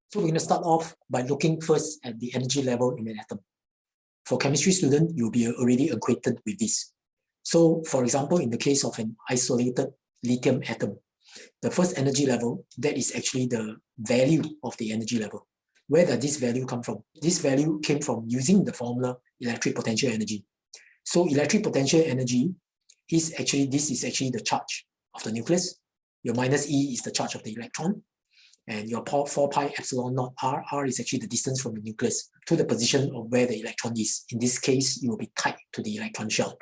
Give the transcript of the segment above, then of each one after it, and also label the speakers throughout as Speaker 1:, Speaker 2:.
Speaker 1: So we're going to start off by looking first at the energy level in an atom. For chemistry student, you'll be already acquainted with this. So for example, in the case of an isolated lithium atom, the first energy level, that is actually the value of the energy level. Where does this value come from? This value came from using the formula electric potential energy. So electric potential energy is actually, this is actually the charge of the nucleus. Your minus E is the charge of the electron. And your 4 pi epsilon naught r, r is actually the distance from the nucleus to the position of where the electron is. In this case, it will be tied to the electron shell.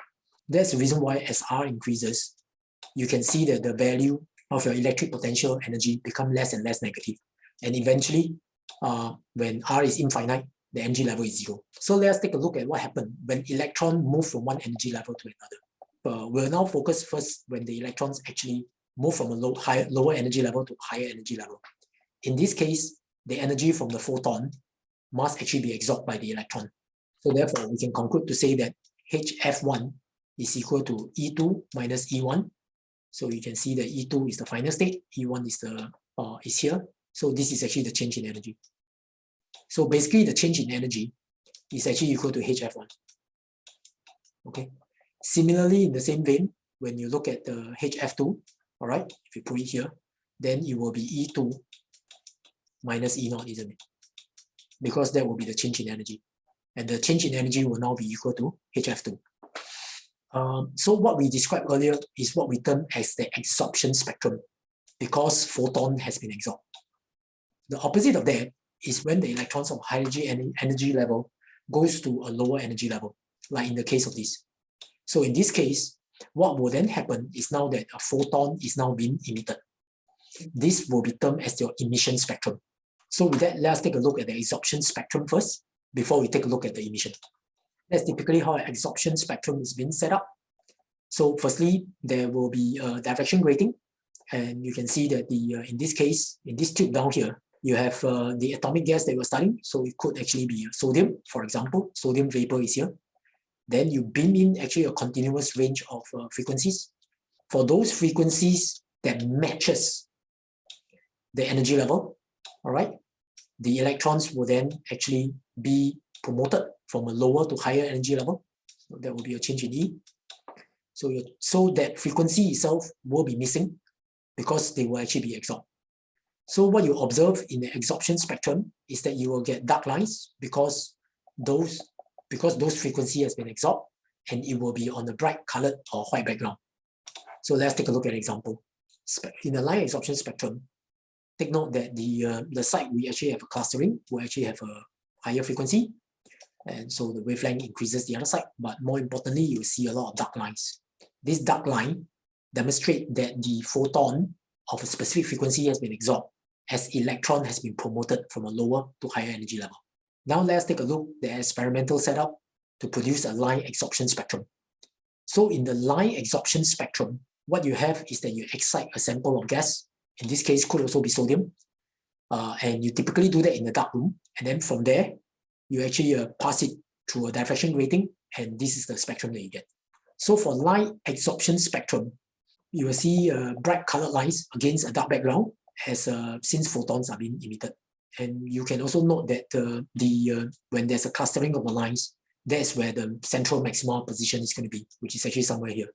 Speaker 1: That's the reason why as r increases, you can see that the value of your electric potential energy become less and less negative. And eventually, when r is infinite, the energy level is 0. So let's take a look at what happened when electron move from one energy level to another. We'll now focus first when the electrons actually move from a lower energy level to higher energy level. In this case, the energy from the photon must actually be absorbed by the electron. So therefore, we can conclude to say that HF1 is equal to E2 minus E1. So you can see that E2 is the final state, E1 is here. So this is actually the change in energy. So basically, the change in energy is actually equal to HF1. Okay. Similarly, in the same vein, when you look at the HF2, all right, if you put it here, then it will be E2 minus E0, isn't it? Because that will be the change in energy. And the change in energy will now be equal to HF2. So what we described earlier is what we term as the absorption spectrum, because photon has been absorbed. The opposite of that is when the electrons of higher energy level goes to a lower energy level, like in the case of this. So in this case, what will then happen is now that a photon is now being emitted. This will be termed as your emission spectrum. So with that, let's take a look at the absorption spectrum first, before we take a look at the emission. That's typically how an absorption spectrum is being set up. So firstly, there will be a diffraction grating, and you can see that in this case, in this tube down here, you have the atomic gas that we're studying. So it could actually be sodium, for example. Sodium vapor is here. Then you beam in actually a continuous range of frequencies. For those frequencies that matches the energy level, all right, the electrons will then actually be promoted from a lower to higher energy level. So that will be a change in E. So that frequency itself will be missing because they will actually be absorbed. So what you observe in the absorption spectrum is that you will get dark lines because those frequency has been absorbed, and it will be on a bright colored or white background. So let's take a look at an example. In the line absorption spectrum, take note that the site we actually have a clustering will actually have a higher frequency, and so the wavelength increases the other side. But more importantly, you see a lot of dark lines. This dark line demonstrates that the photon of a specific frequency has been absorbed as electron has been promoted from a lower to higher energy level. Now let's take a look at the experimental setup to produce a line absorption spectrum. So in the line absorption spectrum, what you have is that you excite a sample of gas. In this case, could also be sodium. And you typically do that in the dark room. And then from there, you actually pass it through a diffraction grating, and this is the spectrum that you get. So for light absorption spectrum, you will see bright colored lines against a dark background since photons are being emitted. And you can also note that when there's a clustering of the lines, that's where the central maximal position is going to be, which is actually somewhere here.